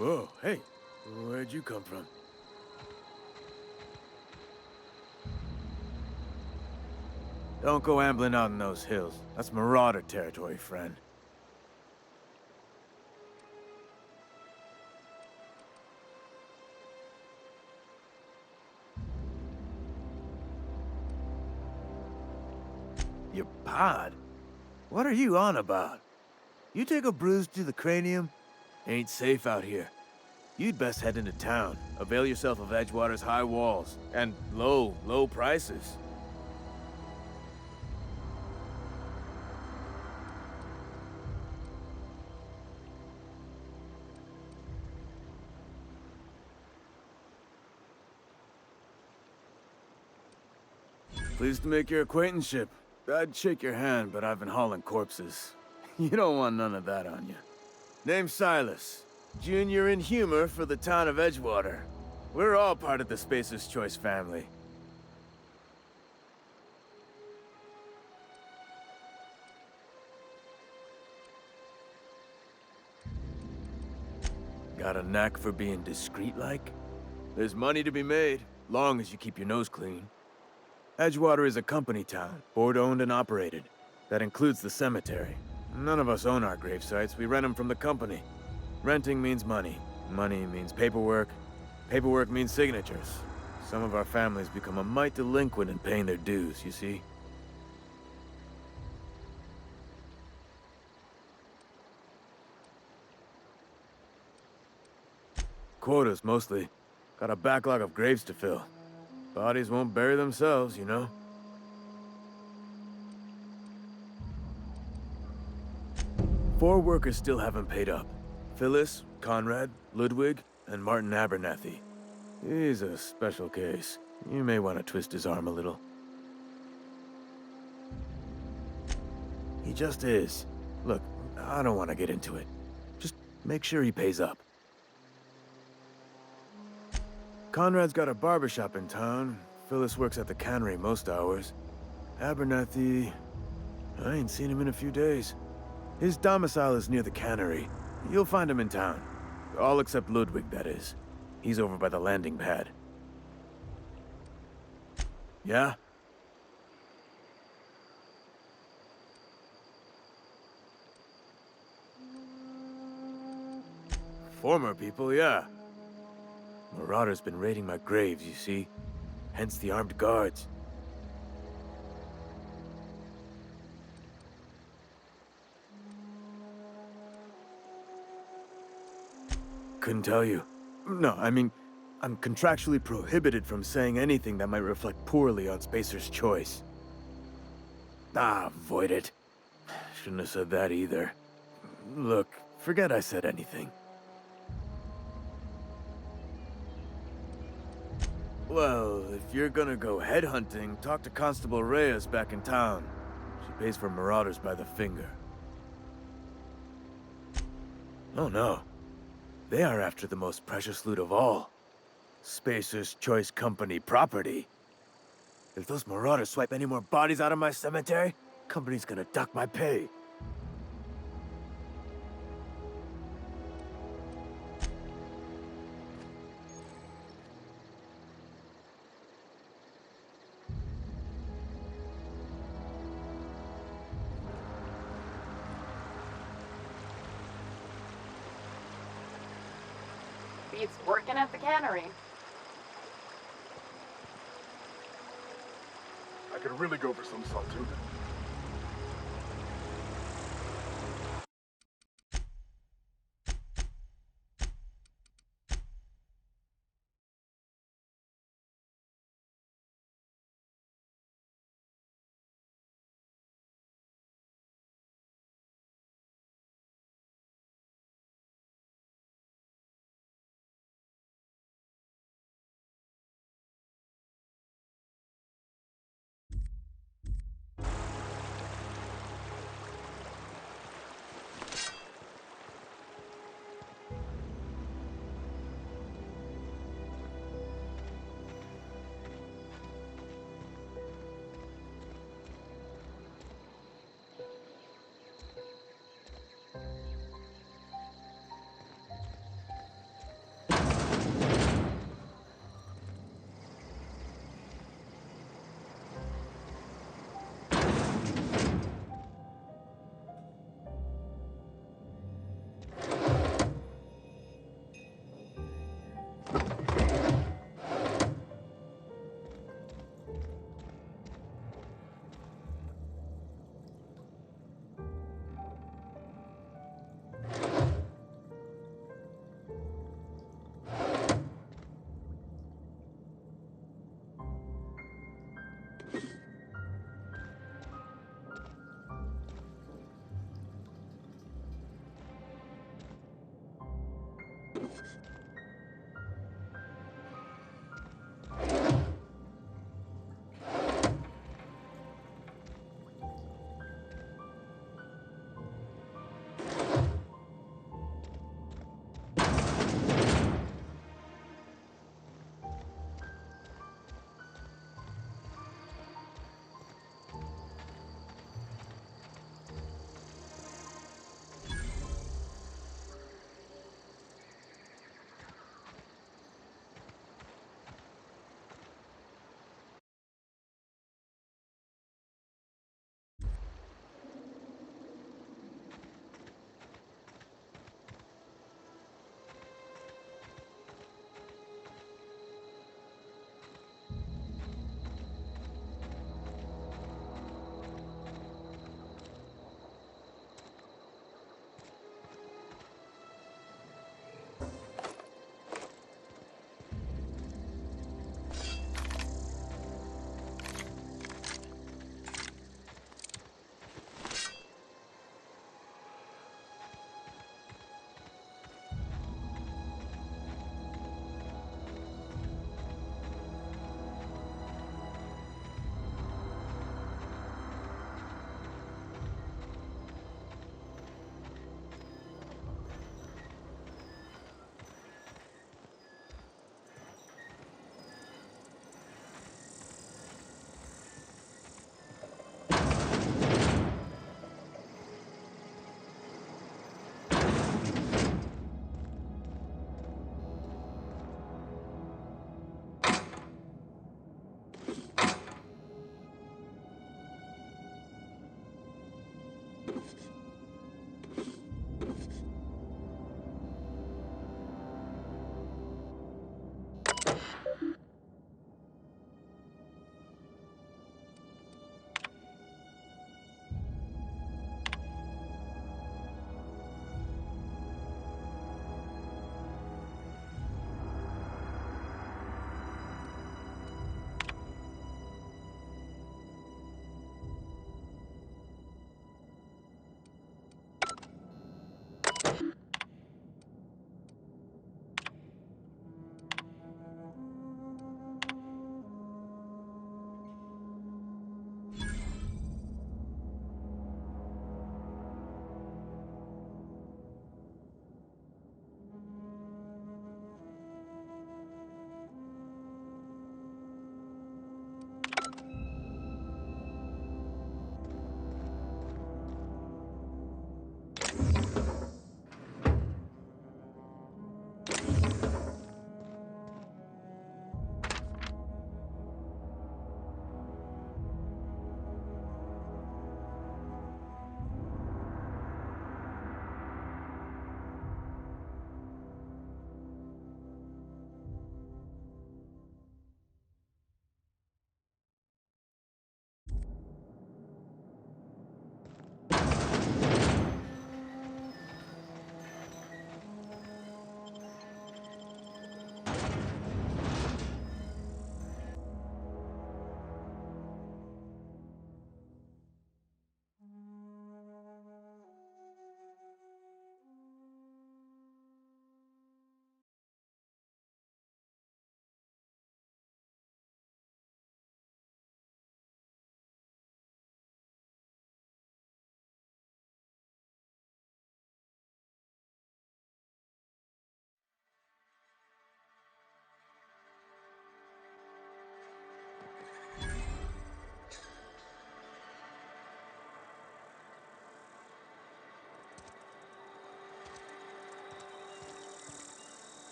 Whoa, hey, where'd you come from? Don't go ambling out in those hills. That's marauder territory, friend. Your pod? What are you on about? You take a bruise to the cranium? Ain't safe out here. You'd best head into town. Avail yourself of Edgewater's high walls. And low prices. Pleased to make your acquaintanceship. I'd shake your hand, but I've been hauling corpses. You don't want none of that on you. Name's Silas. Junior in humor for the town of Edgewater. We're all part of the Spacer's Choice family. Got a knack for being discreet-like? There's money to be made, long as you keep your nose clean. Edgewater is a company town, board-owned and operated. That includes the cemetery. None of us own our grave sites, we rent them from the company. Renting means money. Money means paperwork. Paperwork means signatures. Some of our families become a mite delinquent in paying their dues, you see? Quotas, mostly. Got a backlog of graves to fill. Bodies won't bury themselves, you know? 4 workers still haven't paid up. Phyllis, Conrad, Ludwig, and Martin Abernathy. He's a special case. You may want to twist his arm a little. He just is. Look, I don't want to get into it. Just make sure he pays up. Conrad's got a barbershop in town. Phyllis works at the cannery most hours. Abernathy... I ain't seen him in a few days. His domicile is near the cannery. You'll find him in town. All except Ludwig, that is. He's over by the landing pad. Yeah? Former people, yeah. Marauder's been raiding my graves, you see. Hence the armed guards. Couldn't tell you. No, I mean, I'm contractually prohibited from saying anything that might reflect poorly on Spacer's Choice. Ah, avoid it. Shouldn't have said that either. Look, forget I said anything. Well, if you're gonna go headhunting, talk to Constable Reyes back in town. She pays for marauders by the finger. Oh no. They are after the most precious loot of all. Spacer's Choice Company property. If those marauders swipe any more bodies out of my cemetery, company's gonna duck my pay. Beats working at the cannery. I could really go for some salt too.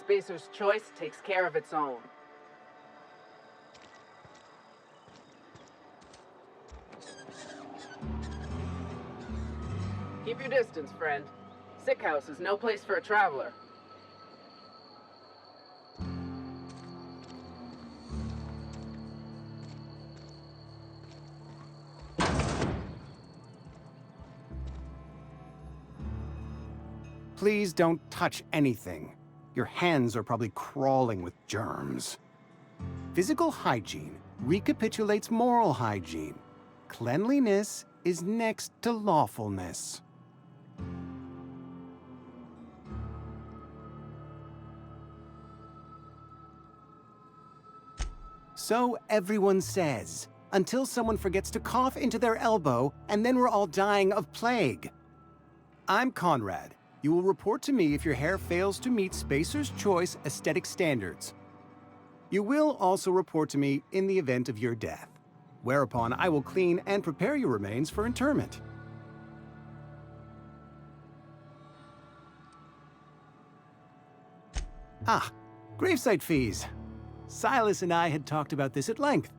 Spacer's choice takes care of its own. Keep your distance, friend. Sick house is no place for a traveler. Please don't touch anything. Your hands are probably crawling with germs. Physical hygiene recapitulates moral hygiene. Cleanliness is next to lawfulness. So everyone says, until someone forgets to cough into their elbow, and then we're all dying of plague. I'm Conrad. You will report to me if your hair fails to meet Spacer's Choice aesthetic standards. You will also report to me in the event of your death, whereupon I will clean and prepare your remains for interment. Ah, gravesite fees. Silas and I had talked about this at length.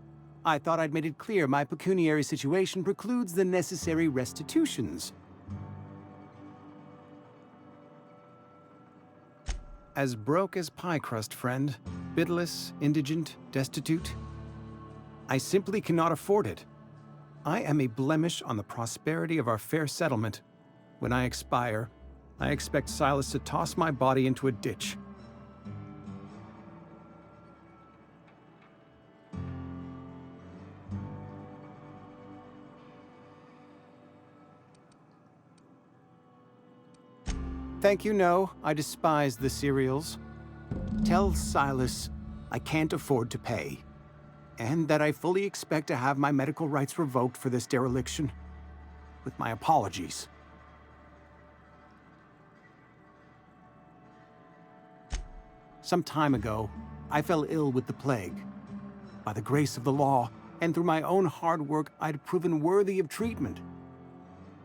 I thought I'd made it clear my pecuniary situation precludes the necessary restitutions. As broke as pie crust, friend. Bidless, indigent, destitute. I simply cannot afford it. I am a blemish on the prosperity of our fair settlement. When I expire, I expect Silas to toss my body into a ditch. Thank you, no. I despise the cereals. Tell Silas I can't afford to pay, and that I fully expect to have my medical rights revoked for this dereliction. With my apologies. Some time ago, I fell ill with the plague. By the grace of the law, and through my own hard work, I'd proven worthy of treatment.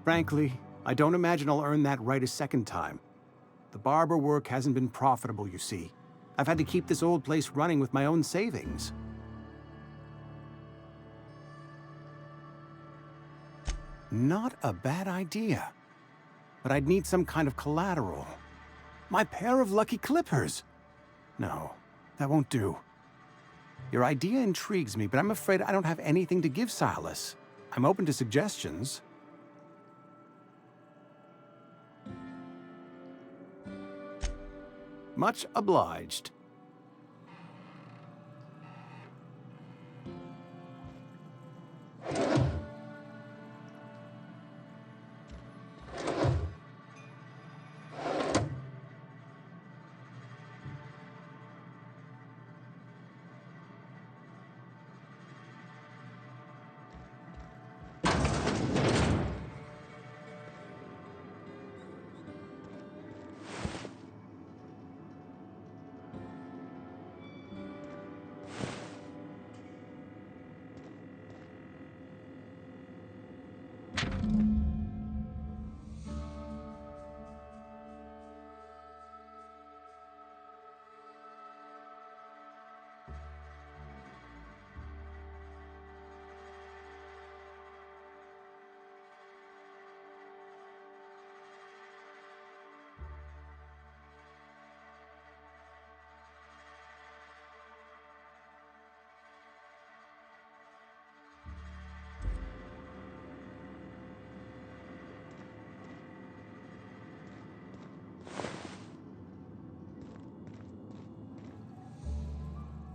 Frankly, I don't imagine I'll earn that right a second time. The barber work hasn't been profitable, you see. I've had to keep this old place running with my own savings. Not a bad idea. But I'd need some kind of collateral. My pair of lucky clippers! No, that won't do. Your idea intrigues me, but I'm afraid I don't have anything to give Silas. I'm open to suggestions. Much obliged.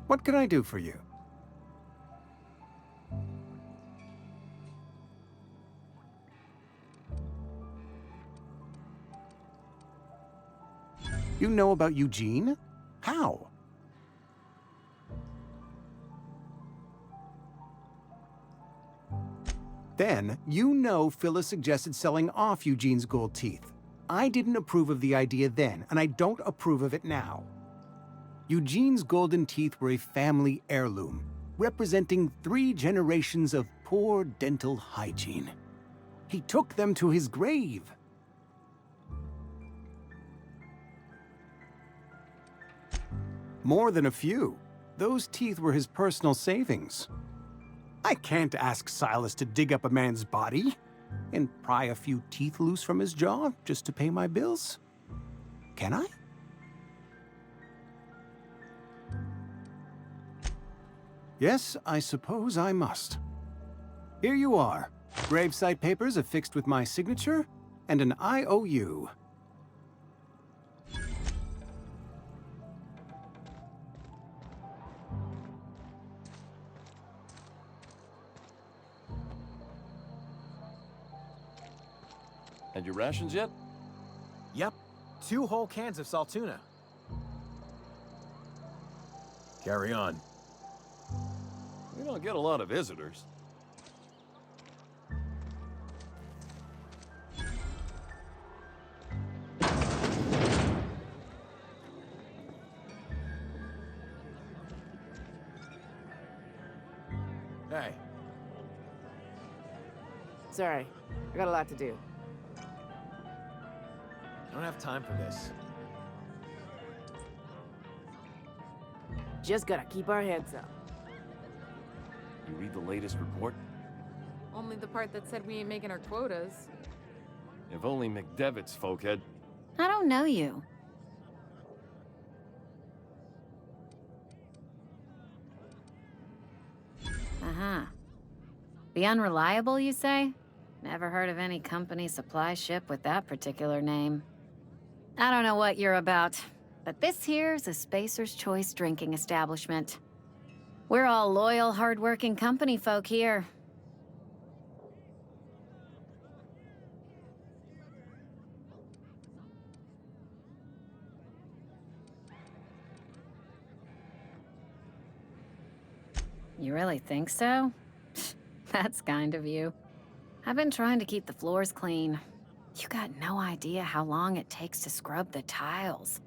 What can I do for you? You know about Eugene? How? Then, you know Phyllis suggested selling off Eugene's gold teeth. I didn't approve of the idea then, and I don't approve of it now. Eugene's golden teeth were a family heirloom, representing 3 generations of poor dental hygiene. He took them to his grave. More than a few. Those teeth were his personal savings. I can't ask Silas to dig up a man's body and pry a few teeth loose from his jaw just to pay my bills. Can I? Yes, I suppose I must. Here you are. Gravesite papers affixed with my signature and an IOU. Had your rations yet? Yep, 2 whole cans of salt tuna. Carry on. We don't get a lot of visitors. Hey, Sorry, I got a lot to do. I don't have time for this. Just gotta keep our heads up. You read the latest report? Only the part that said we ain't making our quotas. If only McDevitt's folk had... I don't know you. Uh-huh. The Unreliable, you say? Never heard of any company supply ship with that particular name. I don't know what you're about, but this here's a Spacer's Choice drinking establishment. We're all loyal, hard-working company folk here. You really think so? That's kind of you. I've been trying to keep the floors clean. You got no idea how long it takes to scrub the tiles.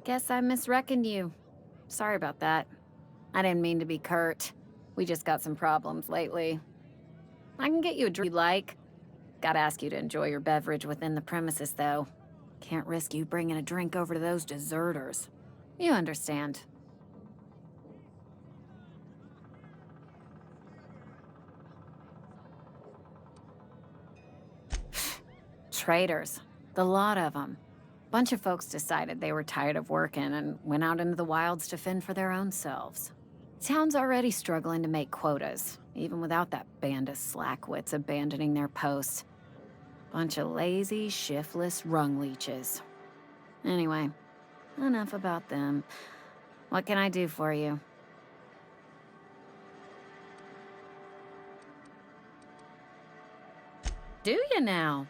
Guess I misreckoned you. Sorry about that. I didn't mean to be curt. We just got some problems lately. I can get you a drink you'd like. Gotta ask you to enjoy your beverage within the premises, though. Can't risk you bringing a drink over to those deserters. You understand. Traitors. The lot of them. Bunch of folks decided they were tired of working and went out into the wilds to fend for their own selves. Town's already struggling to make quotas, even without that band of slackwits abandoning their posts. Bunch of lazy, shiftless rung leeches. Anyway, enough about them. What can I do for you? Do you now?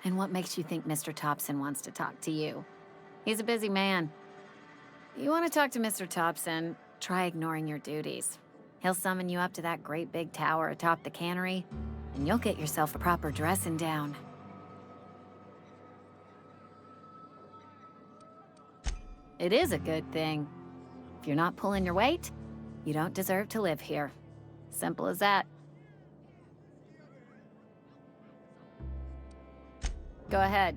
And what makes you think Mr. Thompson wants to talk to you? He's a busy man. You want to talk to Mr. Thompson, try ignoring your duties. He'll summon you up to that great big tower atop the cannery, and you'll get yourself a proper dressing down. It is a good thing. If you're not pulling your weight, you don't deserve to live here. Simple as that. Go ahead.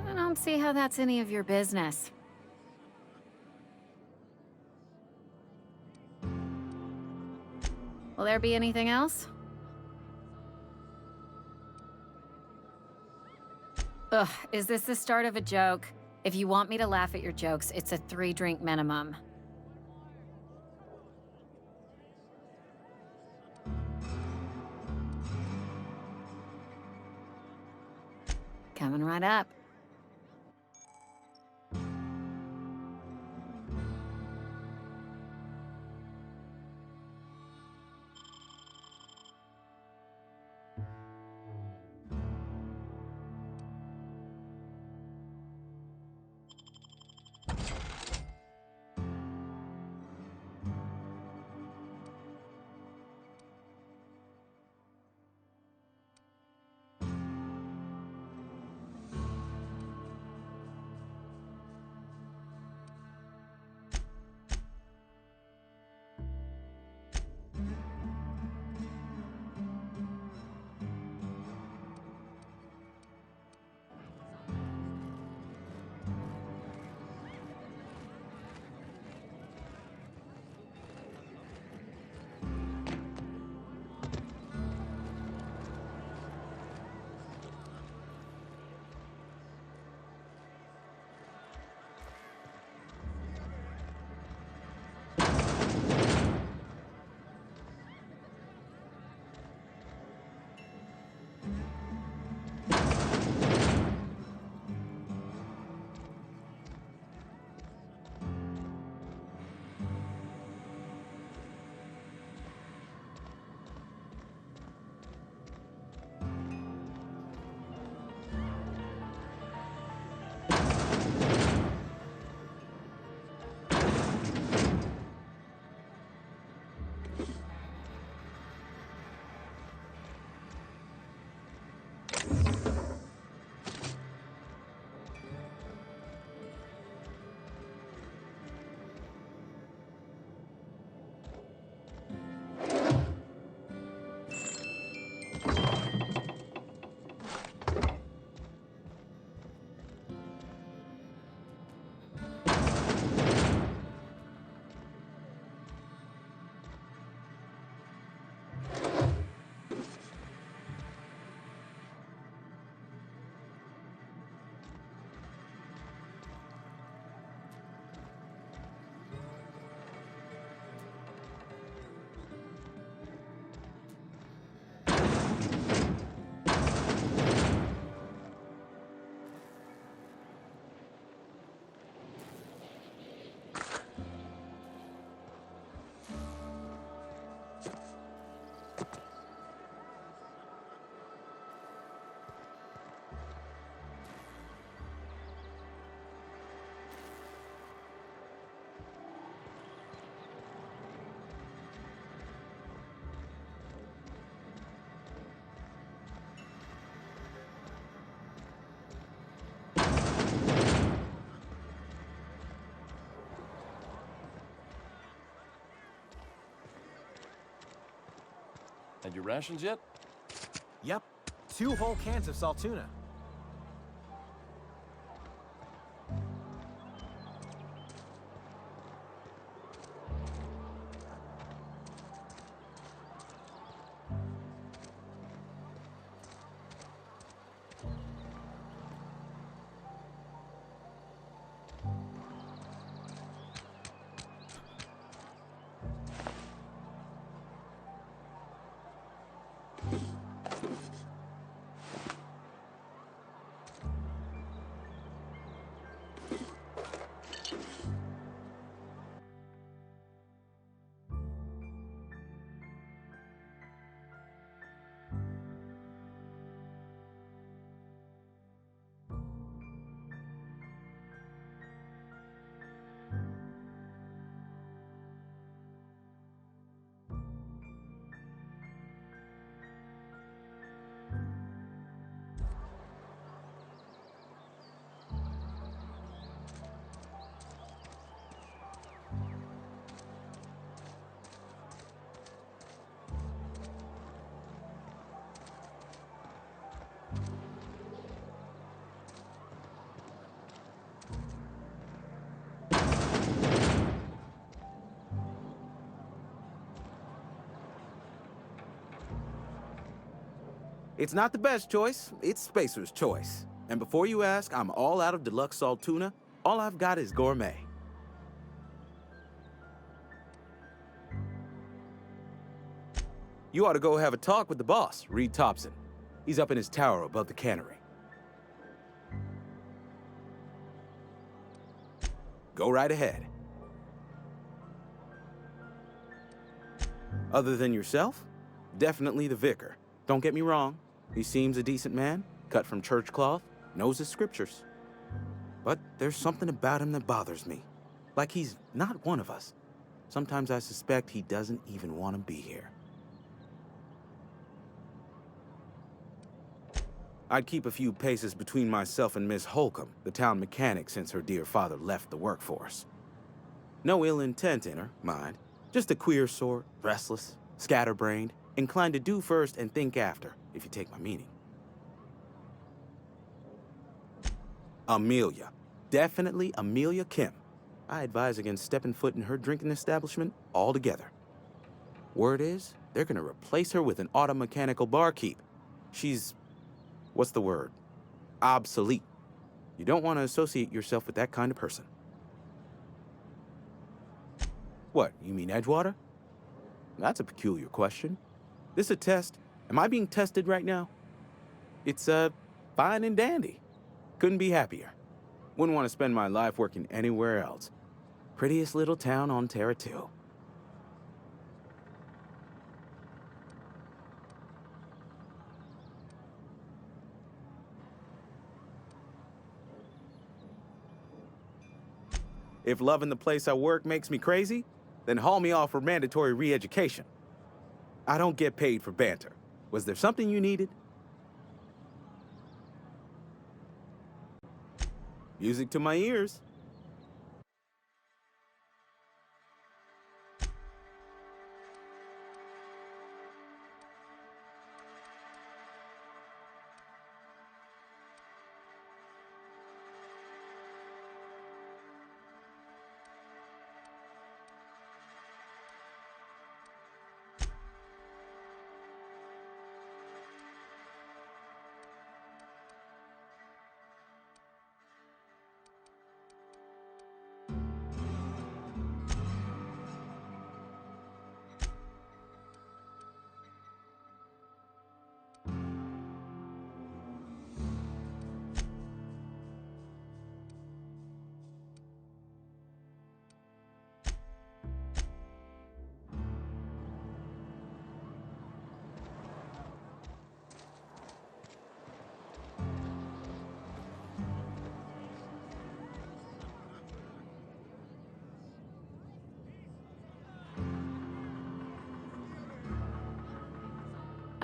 I don't see how that's any of your business. Will there be anything else? Ugh, is this the start of a joke? If you want me to laugh at your jokes, it's a 3-drink minimum. Coming right up. Had your rations yet? Yep, 2 whole cans of salt tuna. It's not the best choice, it's Spacer's choice. And before you ask, I'm all out of deluxe salt tuna. All I've got is gourmet. You ought to go have a talk with the boss, Reed Thompson. He's up in his tower above the cannery. Go right ahead. Other than yourself, definitely the vicar. Don't get me wrong, he seems a decent man, cut from church cloth, knows his scriptures. But there's something about him that bothers me. Like he's not one of us. Sometimes I suspect he doesn't even want to be here. I'd keep a few paces between myself and Miss Holcomb, the town mechanic, since her dear father left the workforce. No ill intent in her, mind. Just a queer sort, restless, scatterbrained, inclined to do first and think after, if you take my meaning. Amelia. Definitely Amelia Kim. I advise against stepping foot in her drinking establishment altogether. Word is, they're gonna replace her with an auto-mechanical barkeep. She's... what's the word? Obsolete. You don't want to associate yourself with that kind of person. What, you mean Edgewater? That's a peculiar question. This a test? Am I being tested right now? It's, fine and dandy. Couldn't be happier. Wouldn't want to spend my life working anywhere else. Prettiest little town on Terra 2. If loving the place I work makes me crazy, then haul me off for mandatory re-education. I don't get paid for banter. Was there something you needed? Music to my ears.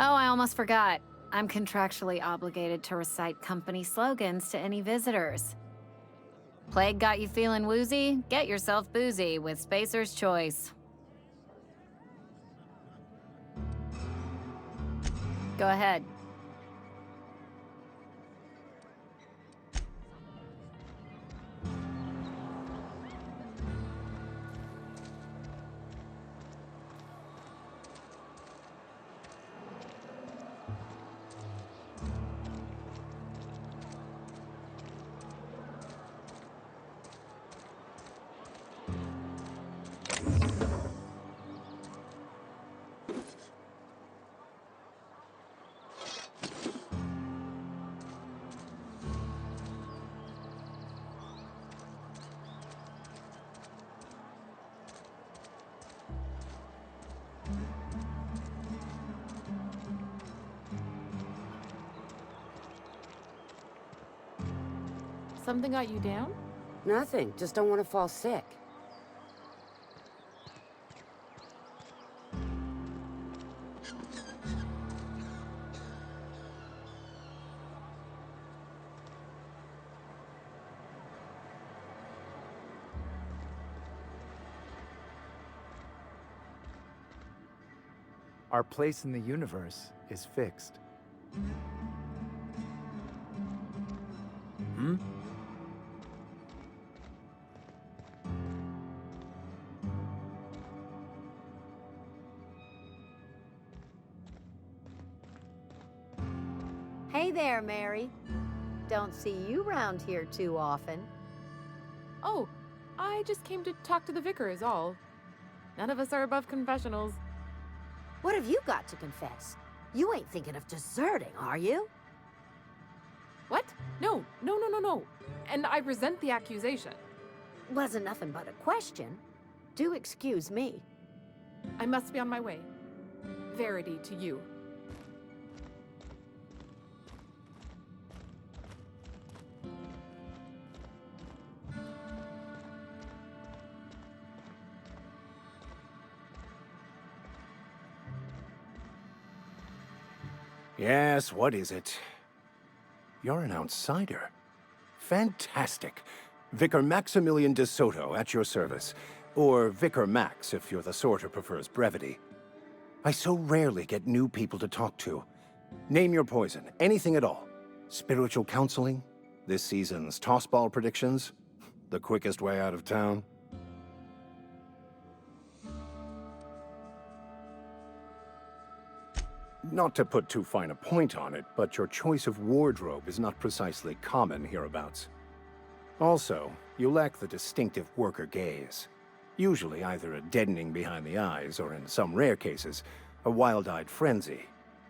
Oh, I almost forgot. I'm contractually obligated to recite company slogans to any visitors. Plague got you feeling woozy? Get yourself boozy with Spacer's Choice. Go ahead. Something got you down? Nothing. Just don't want to fall sick. Our place in the universe is fixed. Hmm? Hey there, Mary. Don't see you round here too often. Oh, I just came to talk to the vicar is all. None of us are above confessionals. What have you got to confess? You ain't thinking of deserting, are you? What? No. And I resent the accusation. Wasn't nothing but a question. Do excuse me. I must be on my way. Verity to you. Yes, what is it? You're an outsider. Fantastic. Vicar Maximilian de Soto at your service. Or Vicar Max, if you're the sort who prefers brevity. I so rarely get new people to talk to. Name your poison, anything at all. Spiritual counseling? This season's tossball predictions? The quickest way out of town? Not to put too fine a point on it, but your choice of wardrobe is not precisely common hereabouts. Also, you lack the distinctive worker gaze. Usually either a deadening behind the eyes, or in some rare cases, a wild-eyed frenzy,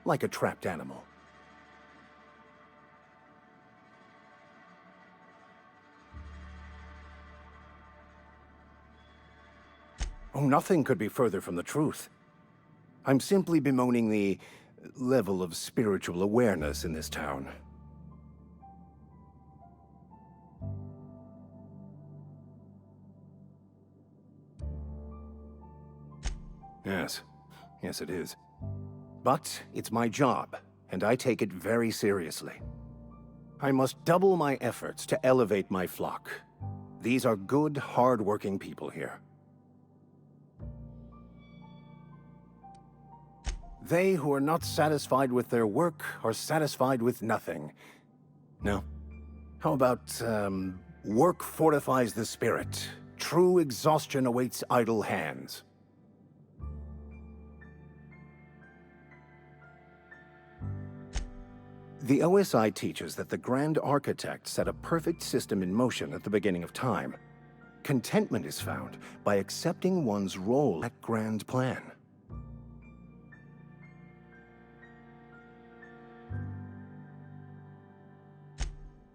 like a trapped animal. Oh, nothing could be further from the truth. I'm simply bemoaning the level of spiritual awareness in this town. Yes it is. But it's my job, and I take it very seriously. I must double my efforts to elevate my flock. These are good, hard-working people here. They who are not satisfied with their work are satisfied with nothing. No. How about, work fortifies the spirit. True exhaustion awaits idle hands. The OSI teaches that the Grand Architect set a perfect system in motion at the beginning of time. Contentment is found by accepting one's role in that grand plan.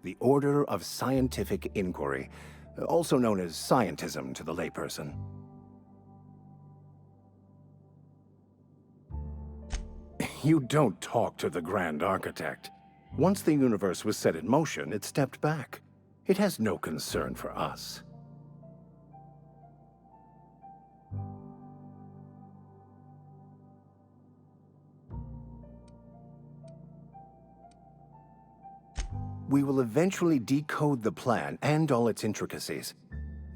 The Order of Scientific Inquiry, also known as scientism to the layperson. You don't talk to the Grand Architect. Once the universe was set in motion, it stepped back. It has no concern for us. We will eventually decode the plan and all its intricacies.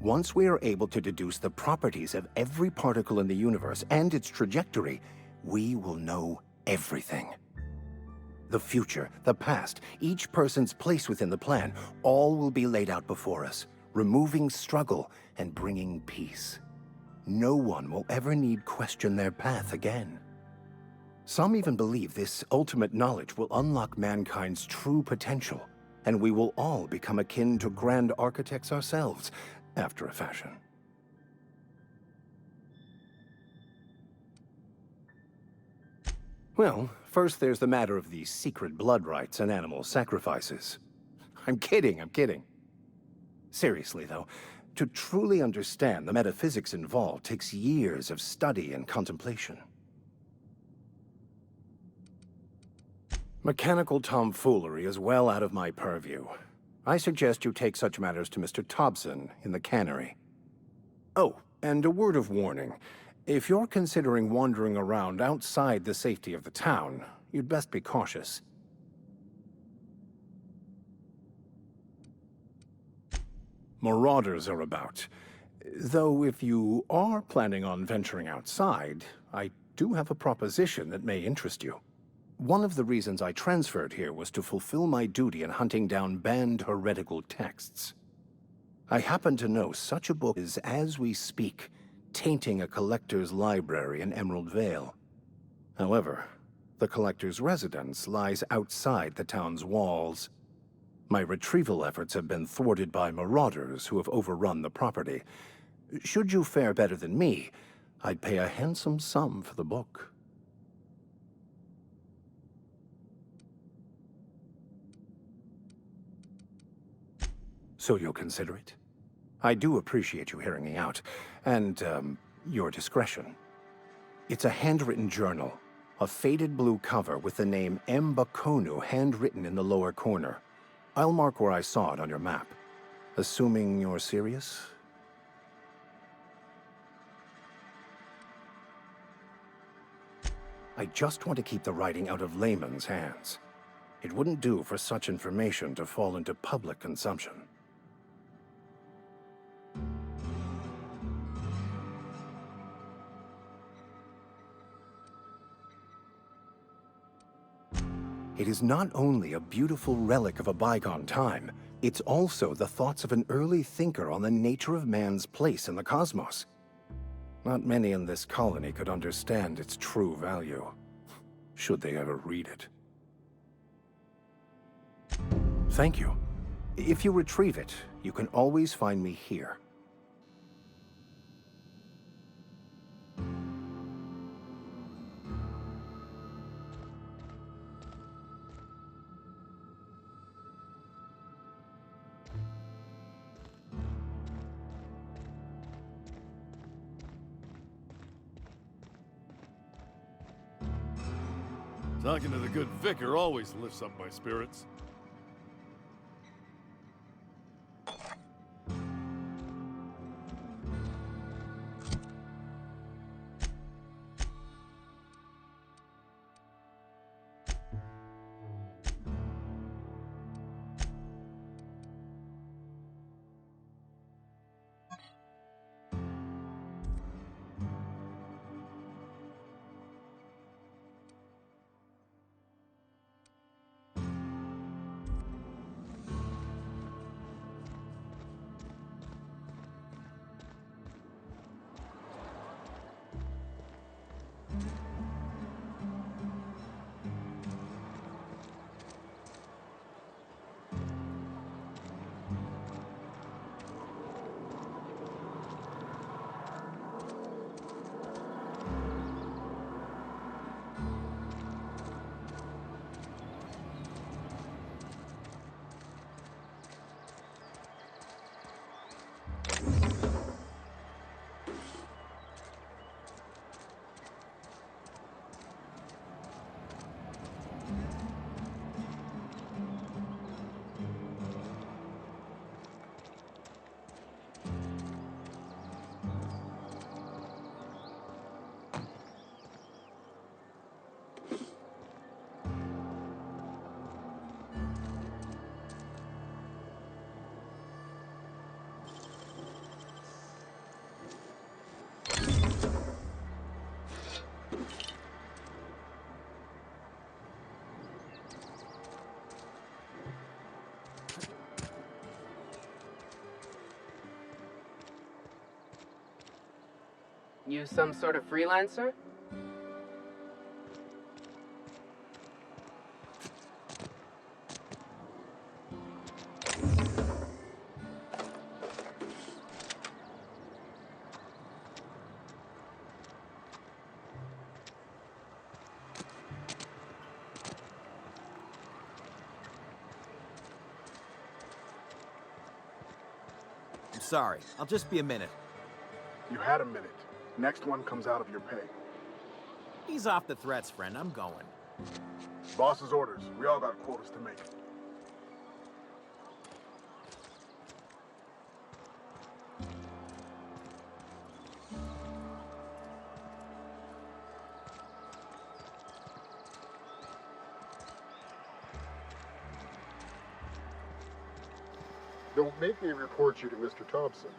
Once we are able to deduce the properties of every particle in the universe and its trajectory, we will know everything. The future, the past, each person's place within the plan, all will be laid out before us, removing struggle and bringing peace. No one will ever need question their path again. Some even believe this ultimate knowledge will unlock mankind's true potential, and we will all become akin to grand architects ourselves, after a fashion. Well, first there's the matter of the secret blood rites and animal sacrifices. I'm kidding. Seriously, though, to truly understand the metaphysics involved takes years of study and contemplation. Mechanical tomfoolery is well out of my purview. I suggest you take such matters to Mr. Thompson in the cannery. Oh, and a word of warning. If you're considering wandering around outside the safety of the town, you'd best be cautious. Marauders are about. Though if you are planning on venturing outside, I do have a proposition that may interest you. One of the reasons I transferred here was to fulfill my duty in hunting down banned heretical texts. I happen to know such a book is, as we speak, tainting a collector's library in Emerald Vale. However, the collector's residence lies outside the town's walls. My retrieval efforts have been thwarted by marauders who have overrun the property. Should you fare better than me, I'd pay a handsome sum for the book. So you'll consider it? I do appreciate you hearing me out, and, your discretion. It's a handwritten journal, a faded blue cover with the name M. Bakonu handwritten in the lower corner. I'll mark where I saw it on your map. Assuming you're serious? I just want to keep the writing out of layman's hands. It wouldn't do for such information to fall into public consumption. It is not only a beautiful relic of a bygone time, it's also the thoughts of an early thinker on the nature of man's place in the cosmos. Not many in this colony could understand its true value, should they ever read it. Thank you. If you retrieve it, you can always find me here. Talking to the good vicar always lifts up my spirits. You some sort of freelancer? I'm sorry. I'll just be a minute. You had a minute. Next one comes out of your pay. Ease off the threats, friend. I'm going. Boss's orders. We all got quotas to make. Don't make me report you to Mr. Thompson.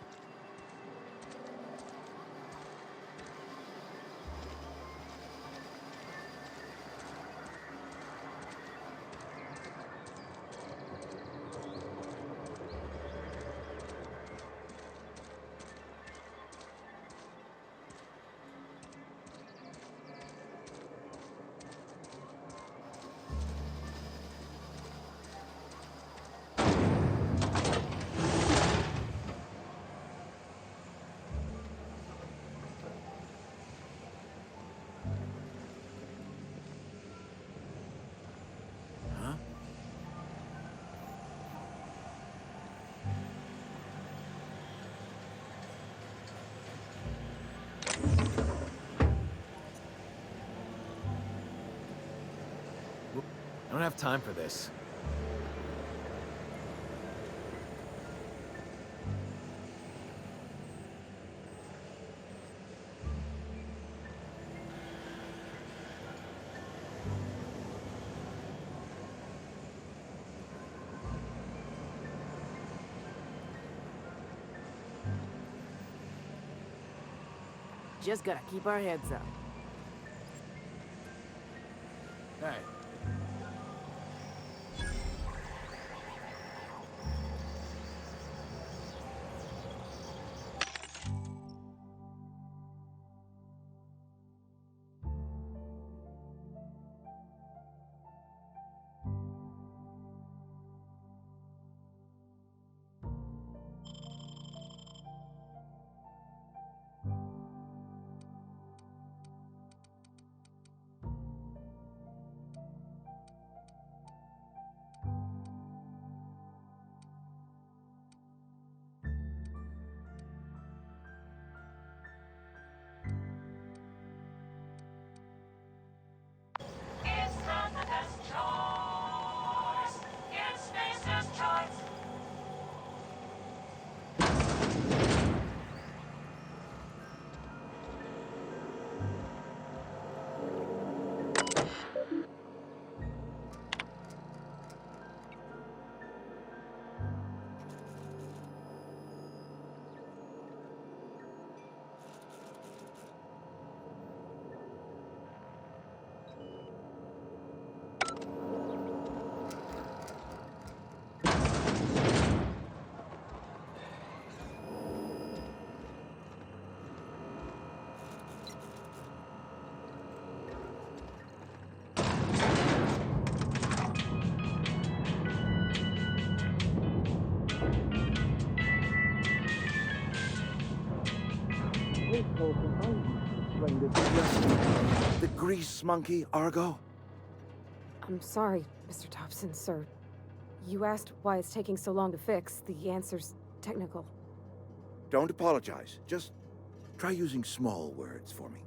I don't have time for this. Just gotta keep our heads up. Hey. The grease monkey, Argo? I'm sorry, Mr. Thompson, sir. You asked why it's taking so long to fix. The answer's technical. Don't apologize. Just try using small words for me.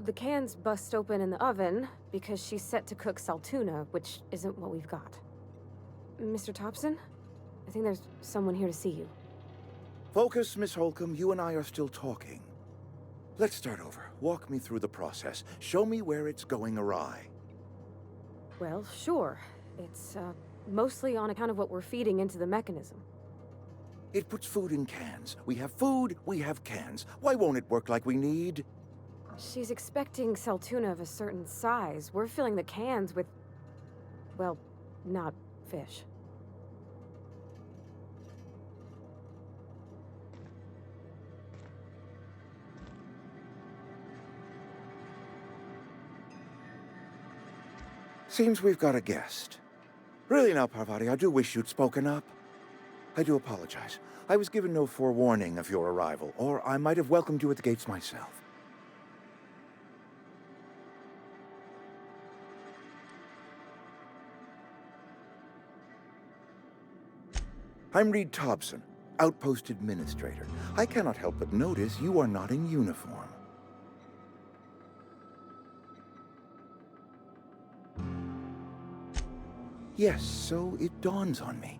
The cans bust open in the oven because she's set to cook saltuna, which isn't what we've got. Mr. Thompson? I think there's someone here to see you. Focus, Miss Holcomb. You and I are still talking. Let's start over. Walk me through the process. Show me where it's going awry. Well, sure. It's, mostly on account of what we're feeding into the mechanism. It puts food in cans. We have food, we have cans. Why won't it work like we need? She's expecting saltuna of a certain size. We're filling the cans with, well, not fish. Seems we've got a guest. Really now, Parvati, I do wish you'd spoken up. I do apologize. I was given no forewarning of your arrival, or I might have welcomed you at the gates myself. I'm Reed Thompson, Outpost Administrator. I cannot help but notice you are not in uniform. Yes, so it dawns on me.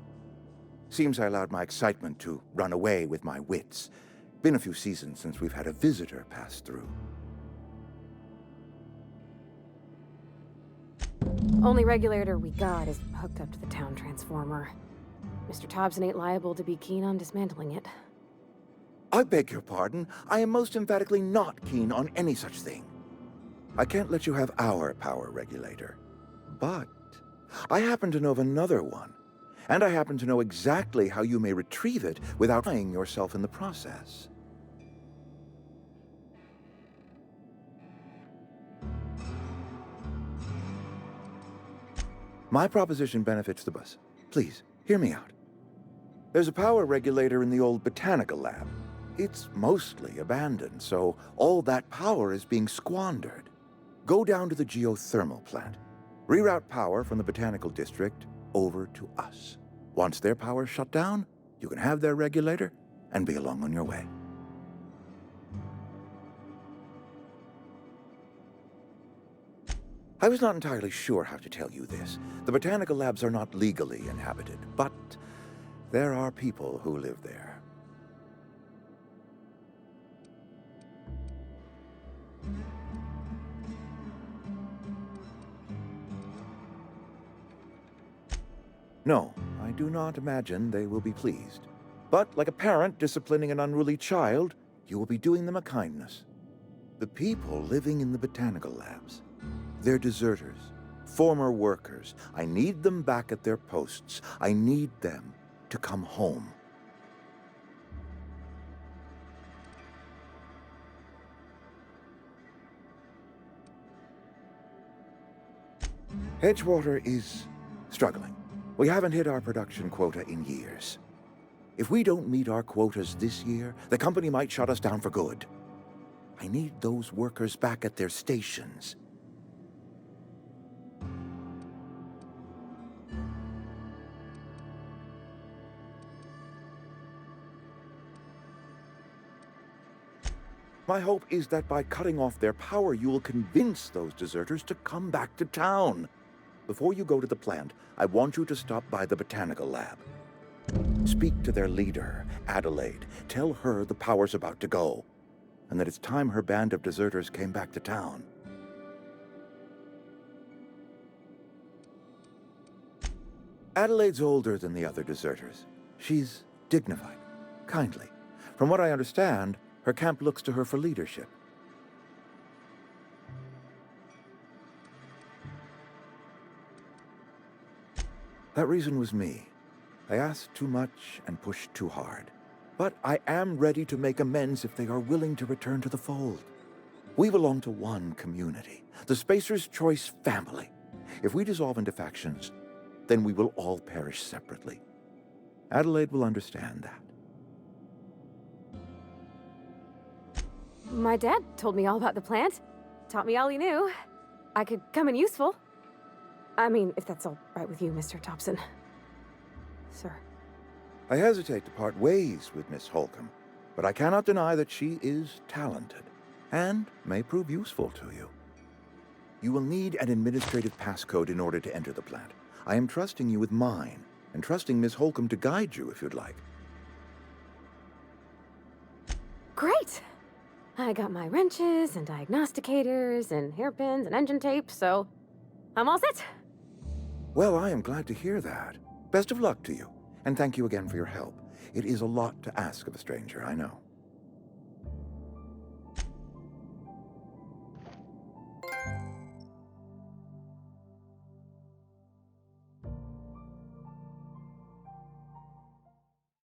Seems I allowed my excitement to run away with my wits. Been a few seasons since we've had a visitor pass through. Only regulator we got is hooked up to the town transformer. Mr. Thompson ain't liable to be keen on dismantling it. I beg your pardon. I am most emphatically not keen on any such thing. I can't let you have our power regulator. But I happen to know of another one. And I happen to know exactly how you may retrieve it without trying yourself in the process. My proposition benefits the bus. Please, hear me out. There's a power regulator in the old botanical lab. It's mostly abandoned, so all that power is being squandered. Go down to the geothermal plant. Reroute power from the botanical district over to us. Once their power's shut down, you can have their regulator and be along on your way. I was not entirely sure how to tell you this. The botanical labs are not legally inhabited, but there are people who live there. No, I do not imagine they will be pleased. But like a parent disciplining an unruly child, you will be doing them a kindness. The people living in the botanical labs, they're deserters, former workers. I need them back at their posts. I need them to come home. Edgewater is struggling. We haven't hit our production quota in years. If we don't meet our quotas this year, the company might shut us down for good. I need those workers back at their stations. My hope is that by cutting off their power, you will convince those deserters to come back to town. Before you go to the plant, I want you to stop by the botanical lab. Speak to their leader, Adelaide. Tell her the power's about to go, and that it's time her band of deserters came back to town. Adelaide's older than the other deserters. She's dignified, kindly. From what I understand, her camp looks to her for leadership. That reason was me. I asked too much and pushed too hard. But I am ready to make amends if they are willing to return to the fold. We belong to one community, the Spacer's Choice family. If we dissolve into factions, then we will all perish separately. Adelaide will understand that. My dad told me all about the plant. Taught me all he knew. I could come in useful. I mean, if that's all right with you, Mr. Thompson. Sir. I hesitate to part ways with Miss Holcomb, but I cannot deny that she is talented and may prove useful to you. You will need an administrative passcode in order to enter the plant. I am trusting you with mine, and trusting Miss Holcomb to guide you if you'd like. Great! I got my wrenches and diagnosticators and hairpins and engine tape, so I'm all set. Well, I am glad to hear that. Best of luck to you, and thank you again for your help. It is a lot to ask of a stranger, I know.